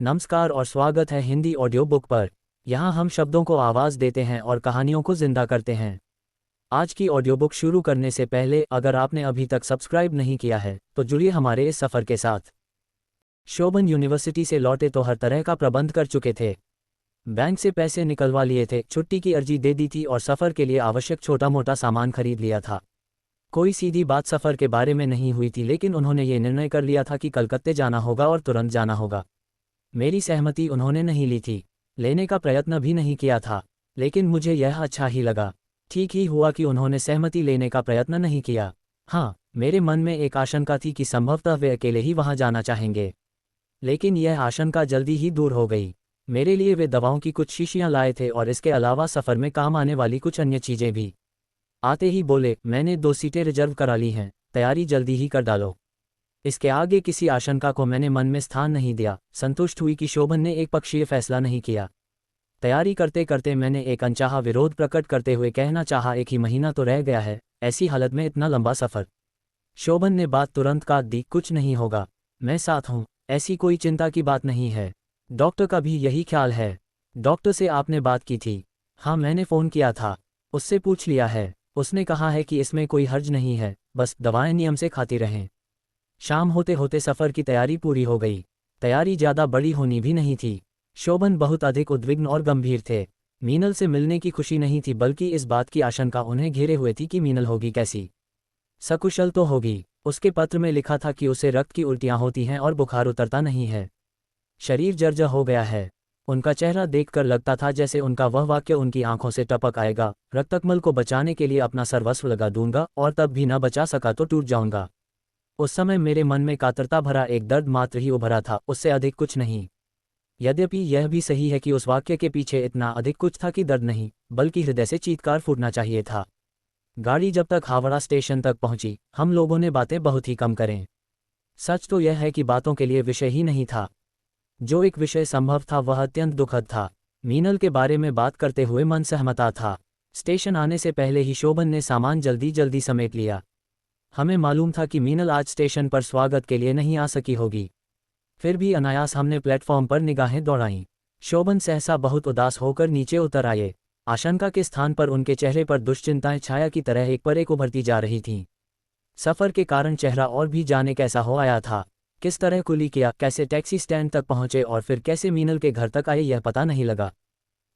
नमस्कार और स्वागत है हिंदी ऑडियो बुक पर। यहाँ हम शब्दों को आवाज़ देते हैं और कहानियों को जिंदा करते हैं। आज की ऑडियो बुक शुरू करने से पहले अगर आपने अभी तक सब्सक्राइब नहीं किया है तो जुड़िए हमारे इस सफ़र के साथ। शोभन यूनिवर्सिटी से लौटे तो हर तरह का प्रबंध कर चुके थे। बैंक से पैसे निकलवा लिए थे, छुट्टी की अर्जी दे दी थी और सफ़र के लिए आवश्यक छोटा मोटा सामान खरीद लिया था। कोई सीधी बात सफ़र के बारे में नहीं हुई थी, लेकिन उन्होंने ये निर्णय कर लिया था कि कलकत्ते जाना होगा और तुरंत जाना होगा। मेरी सहमति उन्होंने नहीं ली थी, लेने का प्रयत्न भी नहीं किया था, लेकिन मुझे यह अच्छा ही लगा। ठीक ही हुआ कि उन्होंने सहमति लेने का प्रयत्न नहीं किया। हाँ, मेरे मन में एक आशंका थी कि संभवतः वे अकेले ही वहाँ जाना चाहेंगे, लेकिन यह आशंका जल्दी ही दूर हो गई। मेरे लिए वे दवाओं की कुछ शीशियाँ लाए थे और इसके अलावा सफ़र में काम आने वाली कुछ अन्य चीज़ें भी। आते ही बोले, मैंने 2 सीटें रिजर्व करा ली हैं, तैयारी जल्दी ही कर डालो। इसके आगे किसी आशंका को मैंने मन में स्थान नहीं दिया। संतुष्ट हुई कि शोभन ने एक पक्षीय फैसला नहीं किया। तैयारी करते करते मैंने एक अनचाहा विरोध प्रकट करते हुए कहना चाहा, 1 ही महीना तो रह गया है, ऐसी हालत में इतना लंबा सफ़र। शोभन ने बात तुरंत काट दी, कुछ नहीं होगा, मैं साथ हूँ, ऐसी कोई चिंता की बात नहीं है। डॉक्टर का भी यही ख्याल है। डॉक्टर से आपने बात की थी? हाँ, मैंने फ़ोन किया था, उससे पूछ लिया है। उसने कहा है कि इसमें कोई हर्ज नहीं है, बस दवाएं नियम से खाती रहें। शाम होते होते सफ़र की तैयारी पूरी हो गई। तैयारी ज़्यादा बड़ी होनी भी नहीं थी। शोभन बहुत अधिक उद्विग्न और गंभीर थे। मीनल से मिलने की खुशी नहीं थी, बल्कि इस बात की आशंका उन्हें घेरे हुए थी कि मीनल होगी कैसी। सकुशल तो होगी। उसके पत्र में लिखा था कि उसे रक्त की उल्टियाँ होती हैं और बुखार उतरता नहीं है। शरीर जर्जर हो गया है। उनका चेहरा देखकर लगता था जैसे उनका वह वाक्य उनकी आंखों से टपक आएगा, रक्तकमल को बचाने के लिए अपना सर्वस्व लगा दूंगा और तब भी न बचा सका तो टूट जाऊंगा। उस समय मेरे मन में कातरता भरा एक दर्द मात्र ही उभरा था, उससे अधिक कुछ नहीं। यद्यपि यह भी सही है कि उस वाक्य के पीछे इतना अधिक कुछ था कि दर्द नहीं, बल्कि हृदय से चीत्कार फूटना चाहिए था। गाड़ी जब तक हावड़ा स्टेशन तक पहुंची, हम लोगों ने बातें बहुत ही कम करें। सच तो यह है कि बातों के लिए विषय ही नहीं था। जो एक विषय संभव था वह अत्यंत दुखद था। मीनल के बारे में बात करते हुए मन सहमता था। स्टेशन आने से पहले ही शोभन ने सामान जल्दी जल्दी समेट लिया। हमें मालूम था कि मीनल आज स्टेशन पर स्वागत के लिए नहीं आ सकी होगी। फिर भी अनायास हमने प्लेटफॉर्म पर निगाहें दौड़ाईं। शोभन सहसा बहुत उदास होकर नीचे उतर आए। आशंका के स्थान पर उनके चेहरे पर दुश्चिंताएं छाया की तरह एक पर एक उभरती जा रही थीं। सफ़र के कारण चेहरा और भी जाने कैसा हो आया था। किस तरह कुली किया, कैसे टैक्सी स्टैंड तक पहुंचे और फिर कैसे मीनल के घर तक आए, यह पता नहीं लगा।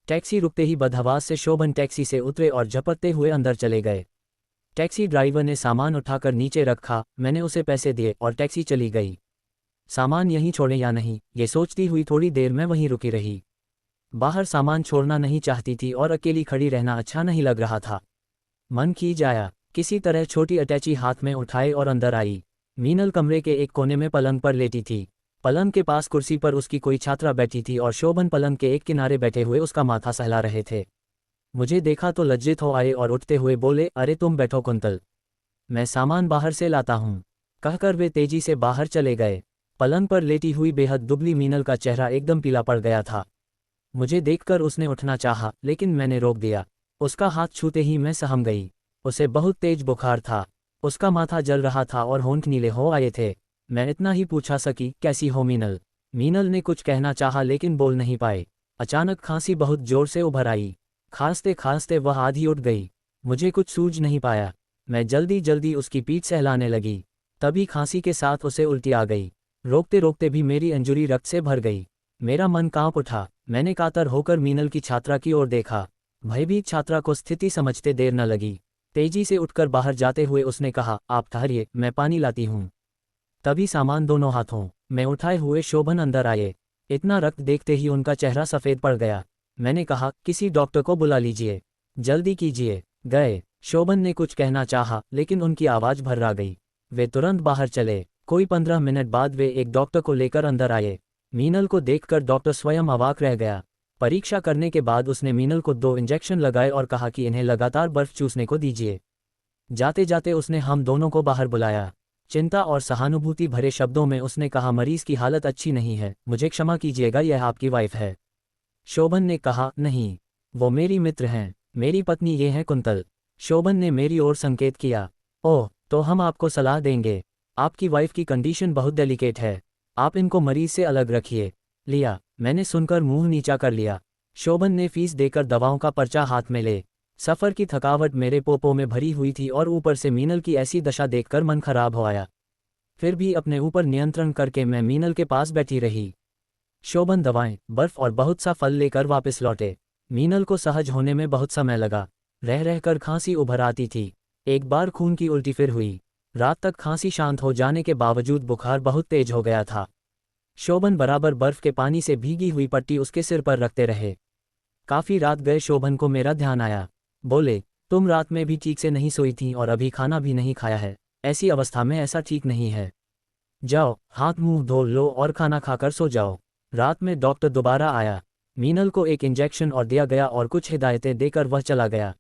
टैक्सी रुकते ही बदहवास से शोभन टैक्सी से उतरे और झपटते हुए अंदर चले गए। टैक्सी ड्राइवर ने सामान उठाकर नीचे रखा, मैंने उसे पैसे दिए और टैक्सी चली गई। सामान यहीं छोड़ें या नहीं, ये सोचती हुई थोड़ी देर मैं वहीं रुकी रही। बाहर सामान छोड़ना नहीं चाहती थी और अकेली खड़ी रहना अच्छा नहीं लग रहा था। मन खींच आया। किसी तरह छोटी अटैची हाथ में उठाए और अंदर आई। मीनल कमरे के एक कोने में पलंग पर लेटी थी। पलंग के पास कुर्सी पर उसकी कोई छात्रा बैठी थी और शोभन पलंग के एक किनारे बैठे हुए उसका माथा सहला रहे थे। मुझे देखा तो लज्जित हो आए और उठते हुए बोले, अरे तुम बैठो कुंतल, मैं सामान बाहर से लाता हूँ। कहकर वे तेजी से बाहर चले गए। पलंग पर लेटी हुई बेहद दुबली मीनल का चेहरा एकदम पीला पड़ गया था। मुझे देखकर उसने उठना चाहा, लेकिन मैंने रोक दिया। उसका हाथ छूते ही मैं सहम गई। उसे बहुत तेज बुखार था। उसका माथा जल रहा था और होंठ नीले हो आए थे। मैं इतना ही पूछा सकी, कैसी हो मीनल? मीनल ने कुछ कहना चाहा लेकिन बोल नहीं पाए। अचानक खांसी बहुत जोर से उभर आई। खांसते खांसते वह आधी उठ गई। मुझे कुछ सूझ नहीं पाया। मैं जल्दी जल्दी उसकी पीठ सहलाने लगी। तभी खांसी के साथ उसे उल्टी आ गई। रोकते रोकते भी मेरी अंजुरी रक्त से भर गई। मेरा मन कांप उठा। मैंने कातर होकर मीनल की छात्रा की ओर देखा। भयभीत छात्रा को स्थिति समझते देर न लगी। तेजी से उठकर बाहर जाते हुए उसने कहा, आप ठहरिए, मैं पानी लाती हूँ। तभी सामान दोनों हाथों में उठाए हुए शोभन अंदर आए। इतना रक्त देखते ही उनका चेहरा सफ़ेद पड़ गया। मैंने कहा, किसी डॉक्टर को बुला लीजिए, जल्दी कीजिए। गए। शोभन ने कुछ कहना चाहा लेकिन उनकी आवाज़ भर्रा गई। वे तुरंत बाहर चले। कोई 15 मिनट बाद वे एक डॉक्टर को लेकर अंदर आए। मीनल को देखकर डॉक्टर स्वयं अवाक रह गया। परीक्षा करने के बाद उसने मीनल को 2 इंजेक्शन लगाए और कहा कि इन्हें लगातार बर्फ चूसने को दीजिए। जाते जाते उसने हम दोनों को बाहर बुलाया। चिंता और सहानुभूति भरे शब्दों में उसने कहा, मरीज की हालत अच्छी नहीं है, मुझे क्षमा कीजिएगा, यह आपकी वाइफ है। शोभन ने कहा, नहीं, वो मेरी मित्र हैं, मेरी पत्नी ये है कुंतल। शोभन ने मेरी ओर संकेत किया। ओह, तो हम आपको सलाह देंगे। आपकी वाइफ की कंडीशन बहुत डेलिकेट है, आप इनको मरीज से अलग रखिए। लिया। मैंने सुनकर मुंह नीचा कर लिया। शोभन ने फीस देकर दवाओं का पर्चा हाथ में ले। सफ़र की थकावट मेरे पोपो में भरी हुई थी और ऊपर से मीनल की ऐसी दशा देखकर मन खराब हो आया। फिर भी अपने ऊपर नियंत्रण करके मैं मीनल के पास बैठी रही। शोभन दवाएं, बर्फ और बहुत सा फल लेकर वापस लौटे। मीनल को सहज होने में बहुत समय लगा। रह रहकर खांसी उभर आती थी। एक बार खून की उल्टी फिर हुई। रात तक खांसी शांत हो जाने के बावजूद बुखार बहुत तेज हो गया था। शोभन बराबर बर्फ के पानी से भीगी हुई पट्टी उसके सिर पर रखते रहे। काफी रात गए शोभन को मेरा ध्यान आया। बोले, तुम रात में भी ठीक से नहीं सोई थी और अभी खाना भी नहीं खाया है। ऐसी अवस्था में ऐसा ठीक नहीं है। जाओ, हाथ मुंह धो लो और खाना खाकर सो जाओ। रात में डॉक्टर दोबारा आया। मीनल को एक इंजेक्शन और दिया गया और कुछ हिदायतें देकर वह चला गया।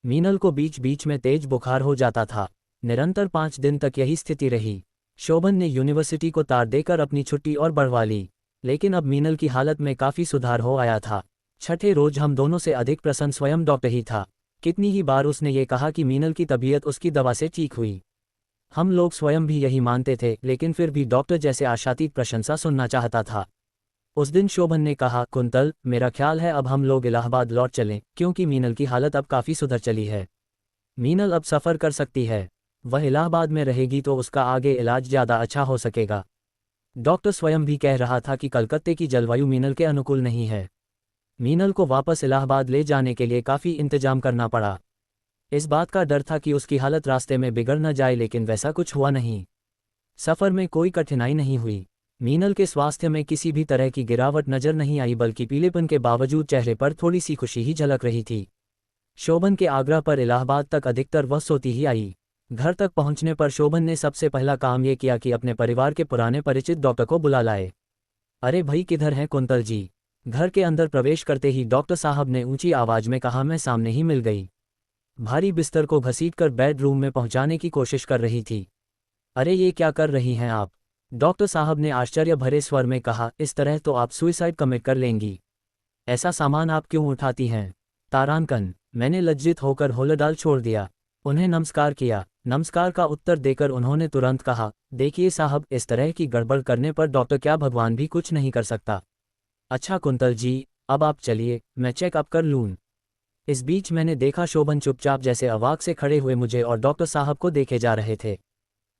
मीनल को बीच बीच में तेज बुखार हो जाता था। निरंतर 5 दिन तक यही स्थिति रही। शोभन ने यूनिवर्सिटी को तार देकर अपनी छुट्टी और बढ़वा ली। लेकिन अब मीनल की हालत में काफ़ी सुधार हो आया था। छठे रोज हम दोनों से अधिक प्रसन्न स्वयं डॉक्टर ही था। कितनी ही बार उसने ये कहा कि मीनल की तबीयत उसकी दवा से ठीक हुई। हम लोग स्वयं भी यही मानते थे, लेकिन फिर भी डॉक्टर जैसे आशातीत प्रशंसा सुनना चाहता था। उस दिन शोभन ने कहा, कुंतल, मेरा ख्याल है अब हम लोग इलाहाबाद लौट चलें, क्योंकि मीनल की हालत अब काफ़ी सुधर चली है। मीनल अब सफ़र कर सकती है। वह इलाहाबाद में रहेगी तो उसका आगे इलाज ज़्यादा अच्छा हो सकेगा। डॉक्टर स्वयं भी कह रहा था कि कलकत्ते की जलवायु मीनल के अनुकूल नहीं है। मीनल को वापस इलाहाबाद ले जाने के लिए काफ़ी इंतजाम करना पड़ा। इस बात का डर था कि उसकी हालत रास्ते में बिगड़ न जाए, लेकिन वैसा कुछ हुआ नहीं। सफ़र में कोई कठिनाई नहीं हुई। मीनल के स्वास्थ्य में किसी भी तरह की गिरावट नजर नहीं आई, बल्कि पीलेपन के बावजूद चेहरे पर थोड़ी सी खुशी ही झलक रही थी। शोभन के आग्रह पर इलाहाबाद तक अधिकतर वह सोती ही आई। घर तक पहुंचने पर शोभन ने सबसे पहला काम ये किया कि अपने परिवार के पुराने परिचित डॉक्टर को बुला लाए। अरे भाई, किधर हैं कुंतल जी? घर के अंदर प्रवेश करते ही डॉक्टर साहब ने ऊंची आवाज में कहा। मैं सामने ही मिल गई। भारी बिस्तर को घसीटकर बेडरूम में पहुंचाने की कोशिश कर रही थी। अरे ये क्या कर रही हैं आप? डॉक्टर साहब ने आश्चर्य भरे स्वर में कहा, इस तरह तो आप सुइसाइड कमिट कर लेंगी। ऐसा सामान आप क्यों उठाती हैं? तारांकन। मैंने लज्जित होकर होलडाल छोड़ दिया। उन्हें नमस्कार किया। नमस्कार का उत्तर देकर उन्होंने तुरंत कहा, देखिए साहब, इस तरह की गड़बड़ करने पर डॉक्टर क्या भगवान भी कुछ नहीं कर सकता। अच्छा कुंतल जी, अब आप चलिए, मैं चेकअप कर लूँ। इस बीच मैंने देखा शोभन चुपचाप जैसे अवाक से खड़े हुए मुझे और डॉक्टर साहब को देखे जा रहे थे।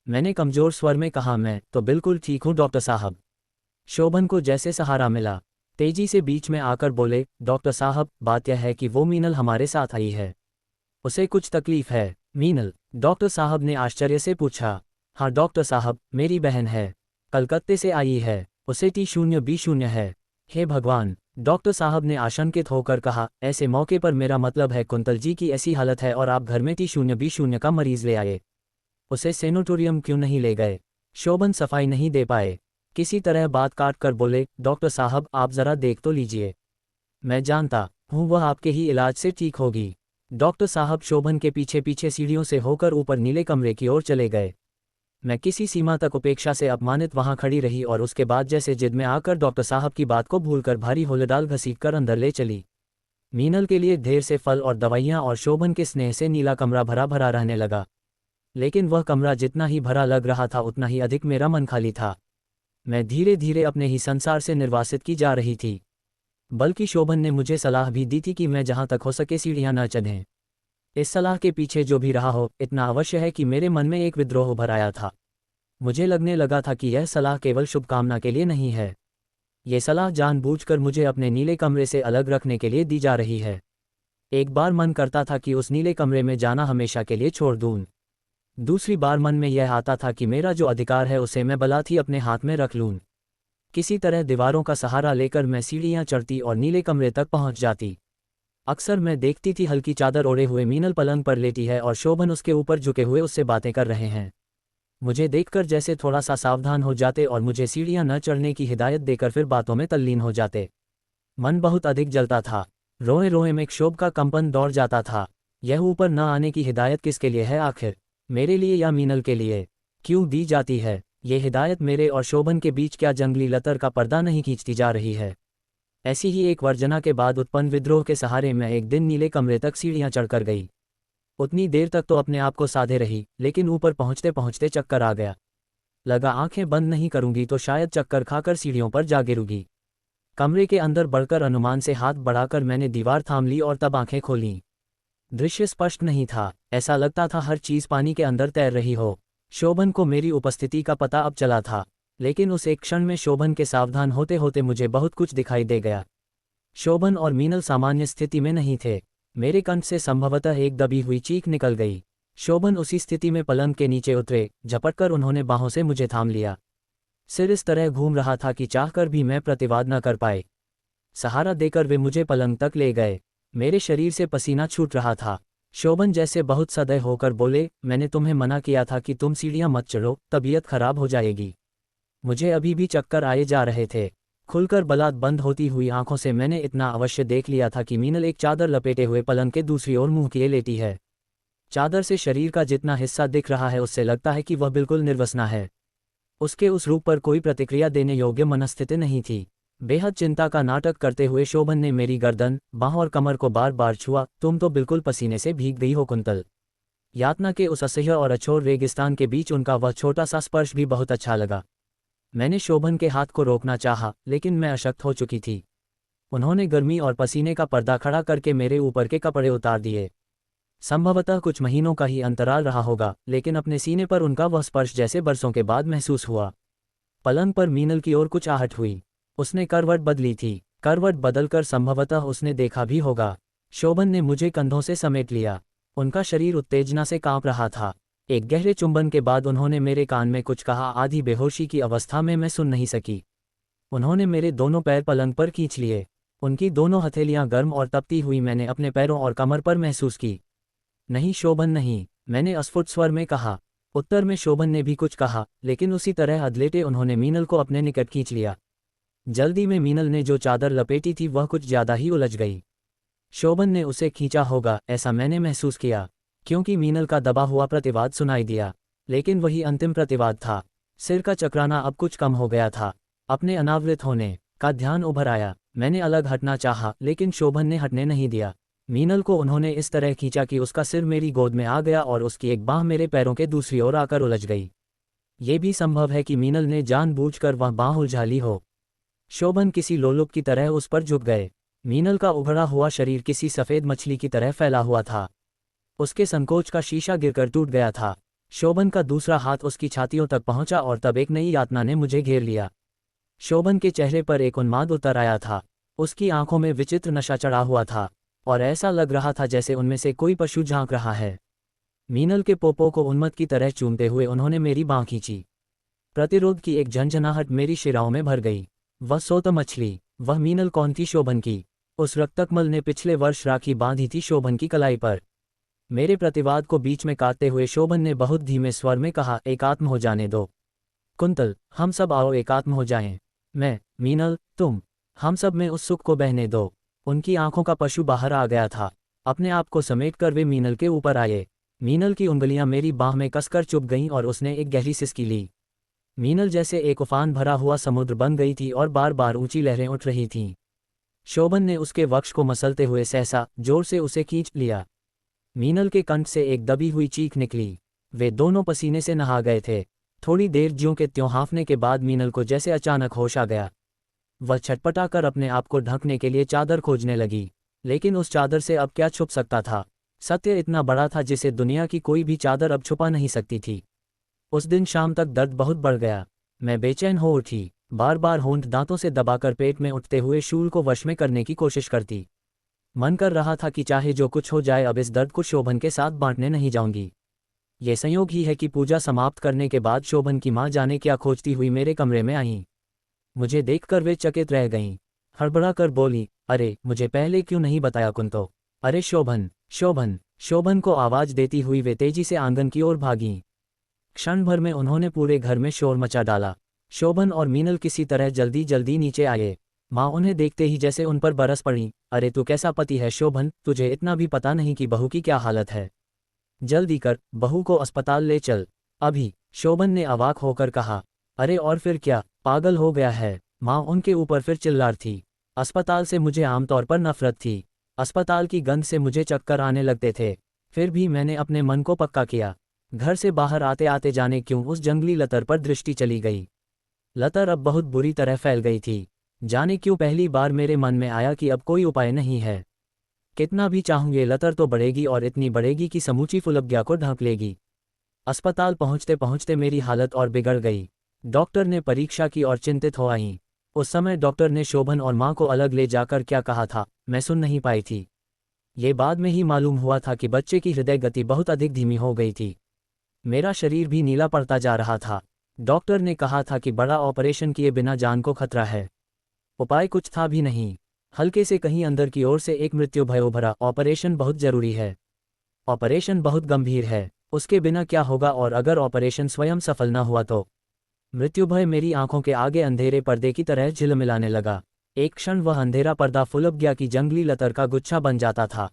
मैंने कमजोर स्वर में कहा, मैं तो बिल्कुल ठीक हूँ डॉक्टर साहब। शोभन को जैसे सहारा मिला। तेजी से बीच में आकर बोले, डॉक्टर साहब, बात यह है कि वो मीनल हमारे साथ आई है। उसे कुछ तकलीफ है। मीनल? डॉक्टर साहब ने आश्चर्य से पूछा। हाँ डॉक्टर साहब, मेरी बहन है। कलकत्ते से आई है। उसे T0B0 है। हे भगवान! डॉक्टर साहब ने आशंकित होकर कहा, ऐसे मौके पर मेरा मतलब है कुंतल जी की ऐसी हालत है और आप घर में T0B0 का मरीज ले आए। उसे सेनेटोरियम क्यों नहीं ले गए? शोभन सफाई नहीं दे पाए। किसी तरह बात काट कर बोले, डॉक्टर साहब, आप जरा देख तो लीजिए। मैं जानता हूँ वह आपके ही इलाज से ठीक होगी। डॉक्टर साहब शोभन के पीछे पीछे सीढ़ियों से होकर ऊपर नीले कमरे की ओर चले गए। मैं किसी सीमा तक उपेक्षा से अपमानित वहां खड़ी रही और उसके बाद जैसे जिद में आकर डॉक्टर साहब की बात को भूलकर भारी होलडाल घसीटकर अंदर ले चली। मीनल के लिए ढेर से फल और दवाइयाँ और शोभन के स्नेह से नीला कमरा भरा भरा रहने लगा। लेकिन वह कमरा जितना ही भरा लग रहा था, उतना ही अधिक मेरा मन खाली था। मैं धीरे धीरे अपने ही संसार से निर्वासित की जा रही थी। बल्कि शोभन ने मुझे सलाह भी दी थी कि मैं जहां तक हो सके सीढ़ियां न चढ़ें। इस सलाह के पीछे जो भी रहा हो, इतना अवश्य है कि मेरे मन में एक विद्रोह उभर आया था। मुझे लगने लगा था कि यह सलाह केवल शुभकामना के लिए नहीं है। ये सलाह जानबूझकर मुझे अपने नीले कमरे से अलग रखने के लिए दी जा रही है। एक बार मन करता था कि उस नीले कमरे में जाना हमेशा के लिए छोड़ दूं। दूसरी बार मन में यह आता था कि मेरा जो अधिकार है उसे मैं बलात ही अपने हाथ में रख लूं। किसी तरह दीवारों का सहारा लेकर मैं सीढ़ियां चढ़ती और नीले कमरे तक पहुंच जाती। अक्सर मैं देखती थी हल्की चादर ओढ़े हुए मीनल पलंग पर लेटी है और शोभन उसके ऊपर झुके हुए उससे बातें कर रहे हैं। मुझे देखकर जैसे थोड़ा सा सावधान हो जाते और मुझे सीढ़ियां न चढ़ने की हिदायत देकर फिर बातों में तल्लीन हो जाते। मन बहुत अधिक जलता था। रोए रोए में क्षोभ का कंपन दौड़ जाता था। यह ऊपर न आने की हिदायत किसके लिए है आखिर? मेरे लिए या मीनल के लिए? क्यों दी जाती है ये हिदायत? मेरे और शोभन के बीच क्या जंगली लतर का पर्दा नहीं खींचती जा रही है? ऐसी ही एक वर्जना के बाद उत्पन्न विद्रोह के सहारे मैं एक दिन नीले कमरे तक सीढ़ियां चढ़कर गई। उतनी देर तक तो अपने आप को साधे रही, लेकिन ऊपर पहुंचते पहुंचते चक्कर आ गया। लगा आंखें बंद नहीं करूंगी तो शायद चक्कर खाकर सीढ़ियों पर जा गिरूंगी। कमरे के अंदर बढ़कर अनुमान से हाथ बढ़ाकर मैंने दीवार थाम ली और तब आंखें खोलीं। दृश्य स्पष्ट नहीं था, ऐसा लगता था हर चीज पानी के अंदर तैर रही हो। शोभन को मेरी उपस्थिति का पता अब चला था, लेकिन उस एक क्षण में शोभन के सावधान होते होते मुझे बहुत कुछ दिखाई दे गया। शोभन और मीनल सामान्य स्थिति में नहीं थे। मेरे कंठ से संभवतः एक दबी हुई चीख निकल गई। शोभन उसी स्थिति में पलंग के नीचे उतरे, झपटकर उन्होंने बाहों से मुझे थाम लिया। सिर इस तरह घूम रहा था कि चाहकर भी मैं प्रतिवाद न कर पाए। सहारा देकर वे मुझे पलंग तक ले गए। मेरे शरीर से पसीना छूट रहा था। शोभन जैसे बहुत सदय होकर बोले, मैंने तुम्हें मना किया था कि तुम सीढ़ियां मत चढ़ो, तबीयत खराब हो जाएगी। मुझे अभी भी चक्कर आए जा रहे थे। खुलकर बलात् बंद होती हुई आंखों से मैंने इतना अवश्य देख लिया था कि मीनल एक चादर लपेटे हुए पलंग के दूसरी ओर मुंह किए लेटी है। चादर से शरीर का जितना हिस्सा दिख रहा है उससे लगता है कि वह बिल्कुल निर्वसना है। उसके उस रूप पर कोई प्रतिक्रिया देने योग्य मनस्थिति नहीं थी। बेहद चिंता का नाटक करते हुए शोभन ने मेरी गर्दन, बांह और कमर को बार बार छुआ। तुम तो बिल्कुल पसीने से भीग गई हो कुंतल। यातना के उस असह्य और अछोर रेगिस्तान के बीच उनका वह छोटा सा स्पर्श भी बहुत अच्छा लगा। मैंने शोभन के हाथ को रोकना चाहा, लेकिन मैं अशक्त हो चुकी थी। उन्होंने गर्मी और पसीने का पर्दा खड़ा करके मेरे ऊपर के कपड़े उतार दिए। संभवतः कुछ महीनों का ही अंतराल रहा होगा, लेकिन अपने सीने पर उनका वह स्पर्श जैसे बरसों के बाद महसूस हुआ। पलंग पर मीनल की ओर कुछ आहट हुई। उसने करवट बदली थी। करवट बदलकर संभवतः उसने देखा भी होगा। शोभन ने मुझे कंधों से समेट लिया। उनका शरीर उत्तेजना से कांप रहा था। एक गहरे चुंबन के बाद उन्होंने मेरे कान में कुछ कहा। आधी बेहोशी की अवस्था में मैं सुन नहीं सकी। उन्होंने मेरे दोनों पैर पलंग पर खींच लिए। उनकी दोनों हथेलियां गर्म और तपती हुई मैंने अपने पैरों और कमर पर महसूस की। नहीं शोभन नहीं, मैंने अस्फुट स्वर में कहा। उत्तर में शोभन ने भी कुछ कहा, लेकिन उसी तरह अधलेटे उन्होंने मीनल को अपने निकट खींच लिया। जल्दी में मीनल ने जो चादर लपेटी थी वह कुछ ज्यादा ही उलझ गई। शोभन ने उसे खींचा होगा, ऐसा मैंने महसूस किया, क्योंकि मीनल का दबा हुआ प्रतिवाद सुनाई दिया। लेकिन वही अंतिम प्रतिवाद था। सिर का चकराना अब कुछ कम हो गया था। अपने अनावृत होने का ध्यान उभर आया। मैंने अलग हटना चाहा, लेकिन शोभन ने हटने नहीं दिया। मीनल को उन्होंने इस तरह खींचा कि उसका सिर मेरी गोद में आ गया और उसकी एक बांह मेरे पैरों के दूसरी ओर आकर उलझ गई। ये भी संभव है कि मीनल ने जानबूझकर वह बांह उलझा ली हो। शोभन किसी लोलुप की तरह उस पर झुक गए। मीनल का उभरा हुआ शरीर किसी सफ़ेद मछली की तरह फैला हुआ था। उसके संकोच का शीशा गिरकर टूट गया था। शोभन का दूसरा हाथ उसकी छातियों तक पहुंचा और तब एक नई यातना ने मुझे घेर लिया। शोभन के चेहरे पर एक उन्माद उतर आया था। उसकी आंखों में विचित्र नशा चढ़ा हुआ था और ऐसा लग रहा था जैसे उनमें से कोई पशु झांक रहा है। मीनल के पोपो को उन्मत्त की तरह चूमते हुए उन्होंने मेरी बांह खींची। प्रतिरोध की एक झंझनाहट मेरी शिराओं में भर गई। वह सोत मछली, वह मीनल कौन थी शोभन की? उस रक्तकमल ने पिछले वर्ष राखी बांधी थी शोभन की कलाई पर। मेरे प्रतिवाद को बीच में काटते हुए शोभन ने बहुत धीमे स्वर में कहा, एकात्म हो जाने दो कुंतल, हम सब आओ एकात्म हो जाएं। मैं, मीनल, तुम, हम सब में उस सुख को बहने दो। उनकी आंखों का पशु बाहर आ गया था। अपने आप को समेटकर वे मीनल के ऊपर आए। मीनल की उंगलियां मेरी बाह में कसकर चुभ गईं और उसने एक गहरी सिसकी ली। मीनल जैसे एक उफान भरा हुआ समुद्र बन गई थी और बार बार ऊंची लहरें उठ रही थीं। शोभन ने उसके वक्ष को मसलते हुए सहसा जोर से उसे खींच लिया। मीनल के कंठ से एक दबी हुई चीख निकली। वे दोनों पसीने से नहा गए थे। थोड़ी देर ज्यों के त्यों हाँफने के बाद मीनल को जैसे अचानक होश आ गया। वह छटपटा कर अपने आप को ढकने के लिए चादर खोजने लगी, लेकिन उस चादर से अब क्या छुप सकता था? सत्य इतना बड़ा था जिसे दुनिया की कोई भी चादर अब छुपा नहीं सकती थी। उस दिन शाम तक दर्द बहुत बढ़ गया। मैं बेचैन हो उठी, बार बार होंठ दांतों से दबाकर पेट में उठते हुए शूल को वश में करने की कोशिश करती। मन कर रहा था कि चाहे जो कुछ हो जाए अब इस दर्द को शोभन के साथ बांटने नहीं जाऊंगी। ये संयोग ही है कि पूजा समाप्त करने के बाद शोभन की माँ जाने क्या खोजती हुई मेरे कमरे में आईं। मुझे देखकर वे चकित रह गईं। हड़बड़ा कर बोली, अरे मुझे पहले क्यों नहीं बताया कुंतो? अरे शोभन, शोभन, शोभन को आवाज देती हुई वे तेजी से आंगन की ओर भागीं। क्षण भर में उन्होंने पूरे घर में शोर मचा डाला। शोभन और मीनल किसी तरह जल्दी जल्दी नीचे आए। माँ उन्हें देखते ही जैसे उन पर बरस पड़ी। अरे तू कैसा पति है शोभन, तुझे इतना भी पता नहीं कि बहू की क्या हालत है? जल्दी कर, बहू को अस्पताल ले चल अभी, शोभन ने अवाक होकर कहा। अरे और फिर क्या, पागल हो गया है? माँ उनके ऊपर फिर चिल्लार थी। अस्पताल से मुझे आमतौर पर नफरत थी। अस्पताल की गंध से मुझे चक्कर आने लगते थे। फिर भी मैंने अपने मन को पक्का किया। घर से बाहर आते आते जाने क्यों उस जंगली लतर पर दृष्टि चली गई। लतर अब बहुत बुरी तरह फैल गई थी। जाने क्यों पहली बार मेरे मन में आया कि अब कोई उपाय नहीं है। कितना भी चाहूं ये लतर तो बढ़ेगी और इतनी बढ़ेगी कि समूची फुलब्या को ढक लेगी। अस्पताल पहुंचते पहुंचते मेरी हालत और बिगड़ गई। डॉक्टर ने परीक्षा की और चिंतित हो आई। उस समय डॉक्टर ने शोभन और मां को अलग ले जाकर क्या कहा था, मैं सुन नहीं पाई थी। ये बाद में ही मालूम हुआ था कि बच्चे की हृदय गति बहुत अधिक धीमी हो गई थी। मेरा शरीर भी नीला पड़ता जा रहा था। डॉक्टर ने कहा था कि बड़ा ऑपरेशन किए बिना जान को खतरा है। उपाय कुछ था भी नहीं। हल्के से कहीं अंदर की ओर से एक मृत्यु भय उभरा, ऑपरेशन बहुत जरूरी है। ऑपरेशन बहुत गंभीर है, उसके बिना क्या होगा और अगर ऑपरेशन स्वयं सफल न हुआ तो। मृत्यु भय मेरी आंखों के आगे अंधेरे पर्दे की तरह झिलमिलाने लगा। एक क्षण वह अंधेरा पर्दा फुलब्या की जंगली लतर का गुच्छा बन जाता था।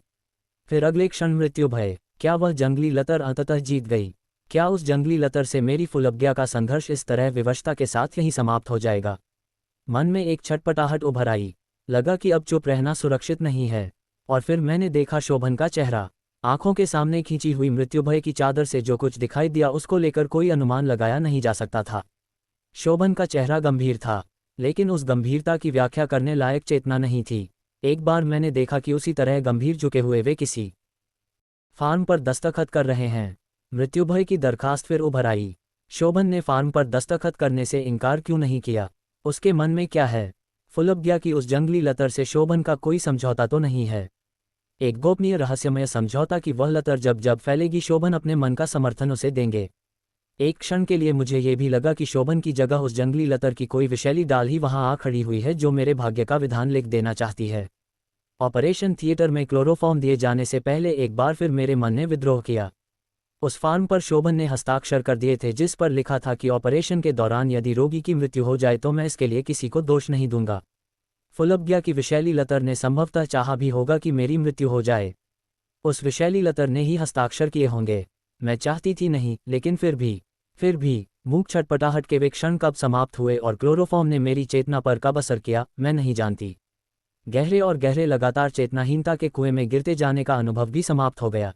फिर अगले क्षण मृत्यु भय। क्या वह जंगली लतर अंततः जीत गई? क्या उस जंगली लतर से मेरी फुलब्या का संघर्ष इस तरह विवशता के साथ यहीं समाप्त हो जाएगा? मन में एक छटपटाहट उभर आई। लगा कि अब चुप रहना सुरक्षित नहीं है। और फिर मैंने देखा शोभन का चेहरा। आंखों के सामने खींची हुई मृत्युभय की चादर से जो कुछ दिखाई दिया उसको लेकर कोई अनुमान लगाया नहीं जा सकता था। शोभन का चेहरा गंभीर था, लेकिन उस गंभीरता की व्याख्या करने लायक चेतना नहीं थी। एक बार मैंने देखा कि उसी तरह गंभीर झुके हुए वे किसी फार्म पर दस्तखत कर रहे हैं। मृत्युभय की दरखास्त फिर उभर आई। शोभन ने फार्म पर दस्तखत करने से इनकार क्यों नहीं किया? उसके मन में क्या है? फुलब्या की उस जंगली लतर से शोभन का कोई समझौता तो नहीं है? एक गोपनीय रहस्यमय समझौता कि वह लतर जब जब फैलेगी शोभन अपने मन का समर्थन उसे देंगे। एक क्षण के लिए मुझे ये भी लगा कि शोभन की जगह उस जंगली लतर की कोई विषैली डाल ही वहां आ खड़ी हुई है जो मेरे भाग्य का विधान लिख देना चाहती है। ऑपरेशन थिएटर में क्लोरोफॉर्म दिए जाने से पहले एक बार फिर मेरे मन ने विद्रोह किया। उस फार्म पर शोभन ने हस्ताक्षर कर दिए थे जिस पर लिखा था कि ऑपरेशन के दौरान यदि रोगी की मृत्यु हो जाए तो मैं इसके लिए किसी को दोष नहीं दूंगा। फुलब्या की विषैली लतर ने संभवतः चाहा भी होगा कि मेरी मृत्यु हो जाए। उस विषैली लतर ने ही हस्ताक्षर किए होंगे। मैं चाहती थी नहीं, लेकिन फिर भी मूक छटपटाहट के वे क्षण कब समाप्त हुए और क्लोरोफॉर्म ने मेरी चेतना पर कब असर किया, मैं नहीं जानती। गहरे और गहरे लगातार चेतनाहीनता के कुएं में गिरते जाने का अनुभव भी समाप्त हो गया।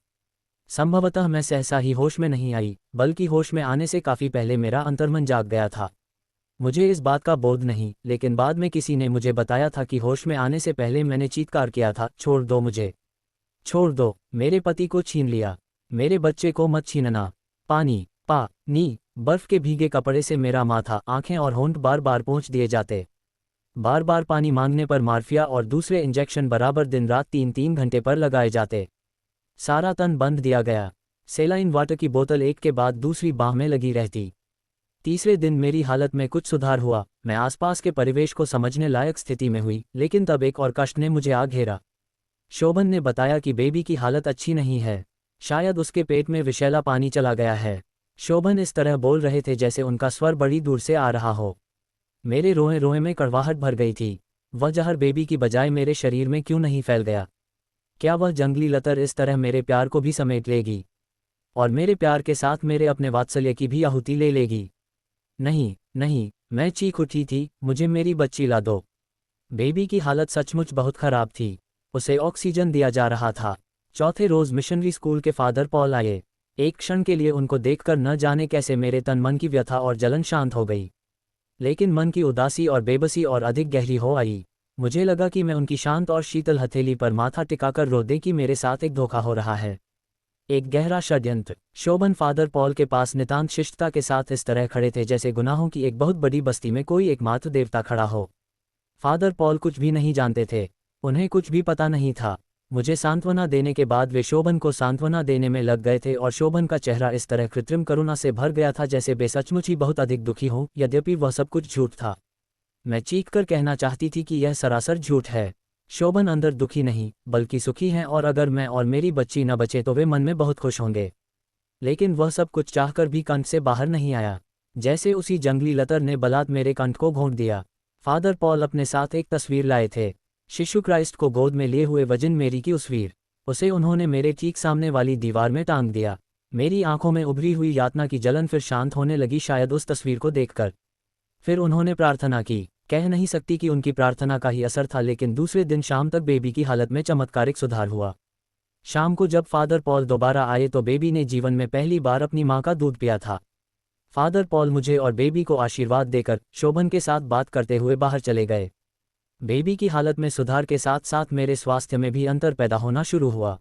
संभवतः मैं सहसा ही होश में नहीं आई, बल्कि होश में आने से काफी पहले मेरा अंतर्मन जाग गया था। मुझे इस बात का बोध नहीं, लेकिन बाद में किसी ने मुझे बताया था कि होश में आने से पहले मैंने चीत्कार किया था, छोड़ दो मुझे, छोड़ दो, मेरे पति को छीन लिया, मेरे बच्चे को मत छीनना। पानी बर्फ के भीगे कपड़े से मेरा माथा, आंखें और होंठ बार बार पोंछ दिए जाते। बार बार पानी मांगने पर मार्फिया और दूसरे इंजेक्शन बराबर दिन रात 3-3 घंटे पर लगाए जाते। सारा तन बंद दिया गया। सेलाइन वाटर की बोतल एक के बाद दूसरी बाह में लगी रहती। तीसरे दिन मेरी हालत में कुछ सुधार हुआ। मैं आसपास के परिवेश को समझने लायक स्थिति में हुई, लेकिन तब एक और कष्ट ने मुझे आ घेरा। शोभन ने बताया कि बेबी की हालत अच्छी नहीं है, शायद उसके पेट में विषैला पानी चला गया है। शोभन इस तरह बोल रहे थे जैसे उनका स्वर बड़ी दूर से आ रहा हो। मेरे रोए रोए में कड़वाहट भर गई थी। वह जहर बेबी की बजाय मेरे शरीर में क्यों नहीं फैल गया? क्या वह जंगली लतर इस तरह मेरे प्यार को भी समेट लेगी और मेरे प्यार के साथ मेरे अपने वात्सल्य की भी आहुति ले लेगी? नहीं नहीं, मैं चीख उठी थी, मुझे मेरी बच्ची ला दो। बेबी की हालत सचमुच बहुत खराब थी। उसे ऑक्सीजन दिया जा रहा था। चौथे रोज मिशनरी स्कूल के फादर पॉल आए। एक क्षण के लिए उनको देखकर न जाने कैसे मेरे तन मन की व्यथा और जलन शांत हो गई, लेकिन मन की उदासी और बेबसी और अधिक गहरी हो आई। मुझे लगा कि मैं उनकी शांत और शीतल हथेली पर माथा टिकाकर रो दें कि मेरे साथ एक धोखा हो रहा है, एक गहरा षड्यंत्र। शोभन फादर पॉल के पास नितांत शिष्टता के साथ इस तरह खड़े थे जैसे गुनाहों की एक बहुत बड़ी बस्ती में कोई एकमात्र देवता खड़ा हो। फादर पॉल कुछ भी नहीं जानते थे, उन्हें कुछ भी पता नहीं था। मुझे सांत्वना देने के बाद वे शोभन को सांत्वना देने में लग गए थे और शोभन का चेहरा इस तरह कृत्रिम करुणा से भर गया था जैसे वे सचमुच ही बहुत अधिक दुखी हों, यद्यपि वह सब कुछ झूठ था। मैं चीखकर कहना चाहती थी कि यह सरासर झूठ है। शोभन अंदर दुखी नहीं बल्कि सुखी हैं और अगर मैं और मेरी बच्ची न बचे तो वे मन में बहुत खुश होंगे। लेकिन वह सब कुछ चाहकर भी कंठ से बाहर नहीं आया, जैसे उसी जंगली लतर ने बलात् मेरे कंठ को घोंट दिया। फादर पॉल अपने साथ एक तस्वीर लाए थे, शिशु क्राइस्ट को गोद में लिए हुए वजन मेरी की तस्वीर। उसे उन्होंने मेरे ठीक सामने वाली दीवार में टांग दिया। मेरी आंखों में उभरी हुई यातना की जलन फिर शांत होने लगी, शायद उस तस्वीर को देखकर। फिर उन्होंने प्रार्थना की। कह नहीं सकती कि उनकी प्रार्थना का ही असर था, लेकिन दूसरे दिन शाम तक बेबी की हालत में चमत्कारिक सुधार हुआ। शाम को जब फादर पॉल दोबारा आए तो बेबी ने जीवन में पहली बार अपनी मां का दूध पिया था। फादर पॉल मुझे और बेबी को आशीर्वाद देकर शोभन के साथ बात करते हुए बाहर चले गए। बेबी की हालत में सुधार के साथ साथ मेरे स्वास्थ्य में भी अंतर पैदा होना शुरू हुआ।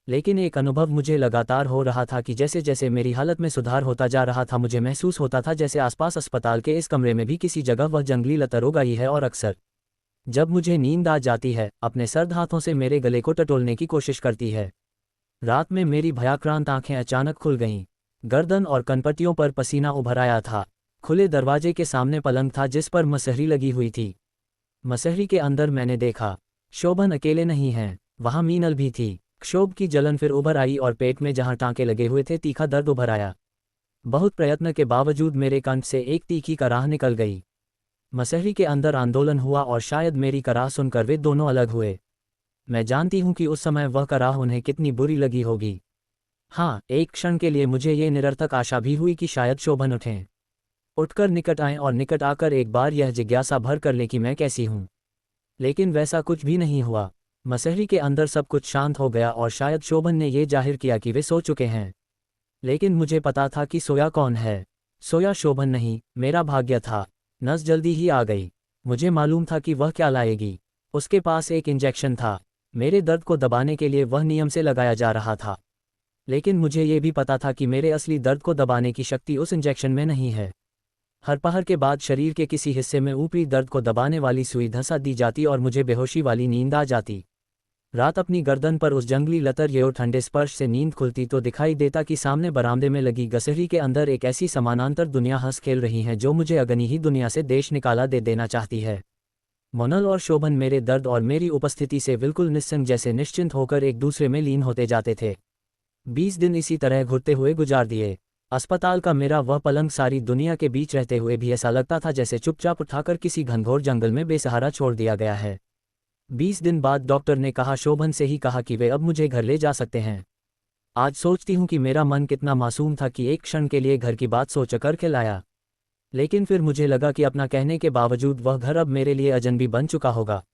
लेकिन एक अनुभव मुझे लगातार हो रहा था कि जैसे जैसे मेरी हालत में सुधार होता जा रहा था, मुझे महसूस होता था जैसे आसपास अस्पताल के इस कमरे में भी किसी जगह वह जंगली लतर उग आई है और अक्सर जब मुझे नींद आ जाती है, अपने सर्द हाथों से मेरे गले को टटोलने की कोशिश करती है। रात में मेरी भयाक्रांत आंखें अचानक खुल गईं। गर्दन और कनपट्टियों पर पसीना उभर आया था। खुले दरवाजे के सामने पलंग था जिस पर मसहरी लगी हुई थी। मसहरी के अंदर मैंने देखा, शोभन अकेले नहीं हैं, वहां मीनल भी थी। क्षोभ की जलन फिर उभर आई और पेट में जहां टांके लगे हुए थे तीखा दर्द उभर आया। बहुत प्रयत्न के बावजूद मेरे कंठ से एक तीखी कराह निकल गई। मसहरी के अंदर आंदोलन हुआ और शायद मेरी कराह सुनकर वे दोनों अलग हुए। मैं जानती हूं कि उस समय वह कराह उन्हें कितनी बुरी लगी होगी। हाँ, एक क्षण के लिए मुझे ये निरर्थक आशा भी हुई कि शायद शोभन उठें, उठकर निकट आएं और निकट आकर एक बार यह जिज्ञासा भर कर लें कि मैं कैसी हूं। लेकिन वैसा कुछ भी नहीं हुआ। मसहरी के अंदर सब कुछ शांत हो गया और शायद शोभन ने ये जाहिर किया कि वे सो चुके हैं। लेकिन मुझे पता था कि सोया कौन है। सोया शोभन नहीं, मेरा भाग्य था। नस जल्दी ही आ गई। मुझे मालूम था कि वह क्या लाएगी। उसके पास एक इंजेक्शन था। मेरे दर्द को दबाने के लिए वह नियम से लगाया जा रहा था। लेकिन मुझे ये भी पता था कि मेरे असली दर्द को दबाने की शक्ति उस इंजेक्शन में नहीं है। हर पहर के बाद शरीर के किसी हिस्से में ऊपरी दर्द को दबाने वाली सुई धंसा दी जाती और मुझे बेहोशी वाली नींद आ जाती। रात अपनी गर्दन पर उस जंगली लतर ये और ठंडे स्पर्श से नींद खुलती तो दिखाई देता कि सामने बरामदे में लगी गसहरी के अंदर एक ऐसी समानांतर दुनिया हंस खेल रही है जो मुझे अगनी ही दुनिया से देश निकाला दे देना चाहती है। मोनल और शोभन मेरे दर्द और मेरी उपस्थिति से बिल्कुल निस्संग जैसे निश्चिंत होकर एक दूसरे में लीन होते जाते थे। 20 दिन इसी तरह घुटते हुए गुजार दिए। अस्पताल का मेरा वह पलंग सारी दुनिया के बीच रहते हुए भी ऐसा लगता था जैसे चुपचाप उठाकर किसी घनघोर जंगल में बेसहारा छोड़ दिया गया है। 20 दिन बाद डॉक्टर ने कहा, शोभन से ही कहा कि वे अब मुझे घर ले जा सकते हैं। आज सोचती हूँ कि मेरा मन कितना मासूम था कि एक क्षण के लिए घर की बात सोचकर खिलाया। लेकिन फिर मुझे लगा कि अपना कहने के बावजूद वह घर अब मेरे लिए अजनबी बन चुका होगा।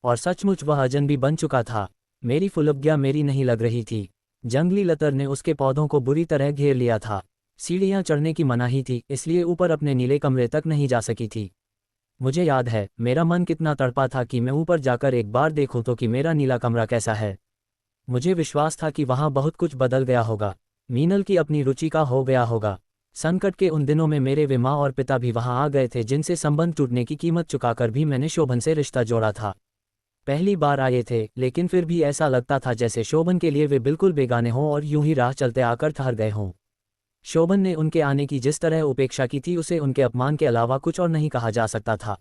और सचमुच वह अजनबी बन चुका था। मेरी फुलबगिया मेरी नहीं लग रही थी। जंगली लतर ने उसके पौधों को बुरी तरह घेर लिया था। सीढ़ियाँ चढ़ने की मनाही थी, इसलिए ऊपर अपने नीले कमरे तक नहीं जा सकी थी। मुझे याद है मेरा मन कितना तड़पा था कि मैं ऊपर जाकर एक बार देखूं तो कि मेरा नीला कमरा कैसा है। मुझे विश्वास था कि वहां बहुत कुछ बदल गया होगा। मीनल की अपनी रुचि का हो गया होगा। संकट के उन दिनों में मेरे वे माँ और पिता भी वहां आ गए थे जिनसे संबंध टूटने की कीमत चुकाकर भी मैंने शोभन से रिश्ता जोड़ा था। पहली बार आए थे, लेकिन फिर भी ऐसा लगता था जैसे शोभन के लिए वे बिल्कुल बेगाने हों और यूं ही राह चलते आकर ठहर गए हों। शोभन ने उनके आने की जिस तरह उपेक्षा की थी उसे उनके अपमान के अलावा कुछ और नहीं कहा जा सकता था।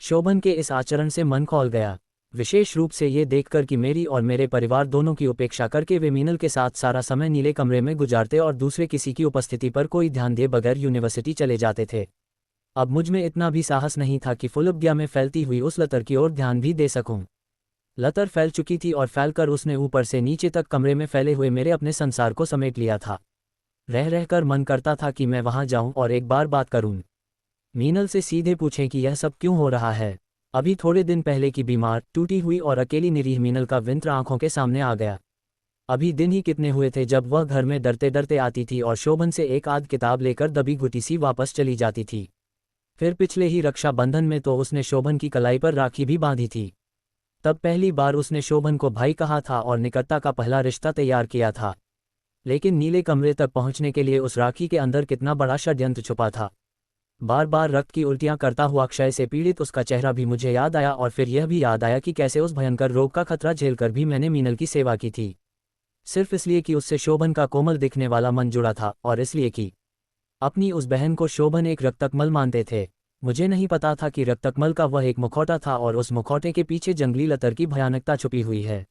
शोभन के इस आचरण से मन खौल गया, विशेष रूप से ये देखकर कि मेरी और मेरे परिवार दोनों की उपेक्षा करके वे मीनल के साथ सारा समय नीले कमरे में गुजारते और दूसरे किसी की उपस्थिति पर कोई ध्यान दिए बगैर यूनिवर्सिटी चले जाते थे। अब मुझ में इतना भी साहस नहीं था कि फुलबगिया में फैलती हुई उस लतर की ओर ध्यान भी दे सकूं। लतर फैल चुकी थी और फैलकर उसने ऊपर से नीचे तक कमरे में फैले हुए मेरे अपने संसार को समेट लिया था। रह रहकर मन करता था कि मैं वहां जाऊं और एक बार बात करूं। मीनल से सीधे पूछें कि यह सब क्यों हो रहा है। अभी थोड़े दिन पहले की बीमार, टूटी हुई और अकेली निरीह मीनल का विंत्र आंखों के सामने आ गया। अभी दिन ही कितने हुए थे जब वह घर में डरते डरते आती थी और शोभन से एक आध किताब लेकर दबी घुटी सी वापस चली जाती थी। फिर पिछले ही रक्षाबंधन में तो उसने शोभन की कलाई पर राखी भी बांधी थी। तब पहली बार उसने शोभन को भाई कहा था और निकटता का पहला रिश्ता तैयार किया था। लेकिन नीले कमरे तक पहुंचने के लिए उस राखी के अंदर कितना बड़ा षड्यंत्र छुपा था। बार बार रक्त की उल्टियां करता हुआ क्षय से पीड़ित उसका चेहरा भी मुझे याद आया और फिर यह भी याद आया कि कैसे उस भयंकर रोग का खतरा झेलकर भी मैंने मीनल की सेवा की थी, सिर्फ इसलिए कि उससे शोभन का कोमल दिखने वाला मन जुड़ा था और इसलिए कि अपनी उस बहन को शोभन एक रक्तकमल मानते थे। मुझे नहीं पता था कि रक्तकमल का वह एक मुखौटा था और उस मुखौटे के पीछे जंगली लतर की भयानकता छुपी हुई है।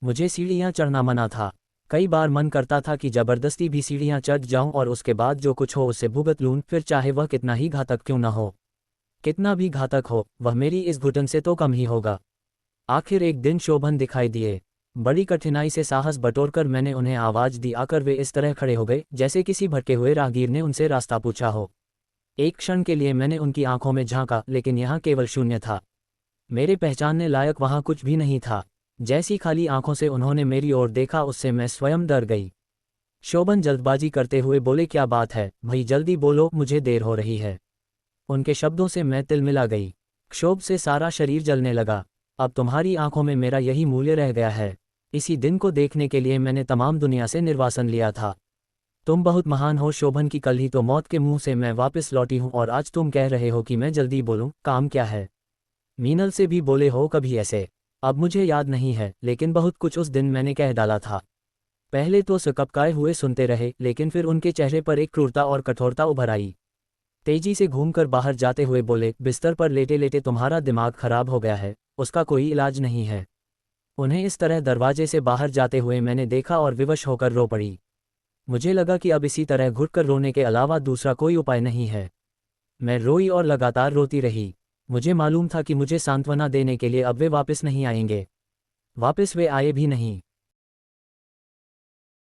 मुझे सीढ़ियां चढ़ना मना था। कई बार मन करता था कि जबरदस्ती भी सीढ़ियां चढ़ जाऊं और उसके बाद जो कुछ हो उससे भुगत लूं, फिर चाहे वह कितना ही घातक क्यों न हो। कितना भी घातक हो, वह मेरी इस घुटन से तो कम ही होगा। आखिर एक दिन शोभन दिखाई दिए। बड़ी कठिनाई से साहस बटोरकर मैंने उन्हें आवाज दी। आकर वे इस तरह खड़े हो गए जैसे किसी भटके हुए राहगीर ने उनसे रास्ता पूछा हो। एक क्षण के लिए मैंने उनकी आंखों में झांका, लेकिन यहाँ केवल शून्य था। मेरे पहचानने लायक वहाँ कुछ भी नहीं था। जैसी खाली आंखों से उन्होंने मेरी ओर देखा उससे मैं स्वयं डर गई। शोभन जल्दबाजी करते हुए बोले, क्या बात है भाई, जल्दी बोलो, मुझे देर हो रही है। उनके शब्दों से मैं तिलमिला गई। क्षोभ से सारा शरीर जलने लगा। अब तुम्हारी आंखों में मेरा यही मूल्य रह गया है। इसी दिन को देखने के लिए मैंने तमाम दुनिया से निर्वासन लिया था। तुम बहुत महान हो शोभन की, कल ही तो मौत के मुंह से मैं वापस लौटी हूं और आज तुम कह रहे हो कि मैं जल्दी बोलूं, काम क्या है? मीनल से भी बोले हो कभी ऐसे? अब मुझे याद नहीं है, लेकिन बहुत कुछ उस दिन मैंने कह डाला था। पहले तो सकपकाए हुए सुनते रहे, लेकिन फिर उनके चेहरे पर एक क्रूरता और कठोरता उभर आई। तेजी से घूमकर बाहर जाते हुए बोले, बिस्तर पर लेटे लेटे तुम्हारा दिमाग खराब हो गया है, उसका कोई इलाज नहीं है। उन्हें इस तरह दरवाजे से बाहर जाते हुए मैंने देखा और विवश होकर रो पड़ी। मुझे लगा कि अब इसी तरह घुटकर रोने के अलावा दूसरा कोई उपाय नहीं है। मैं रोई और लगातार रोती रही। मुझे मालूम था कि मुझे सांत्वना देने के लिए अब वे वापस नहीं आएंगे। वापस वे आए भी नहीं।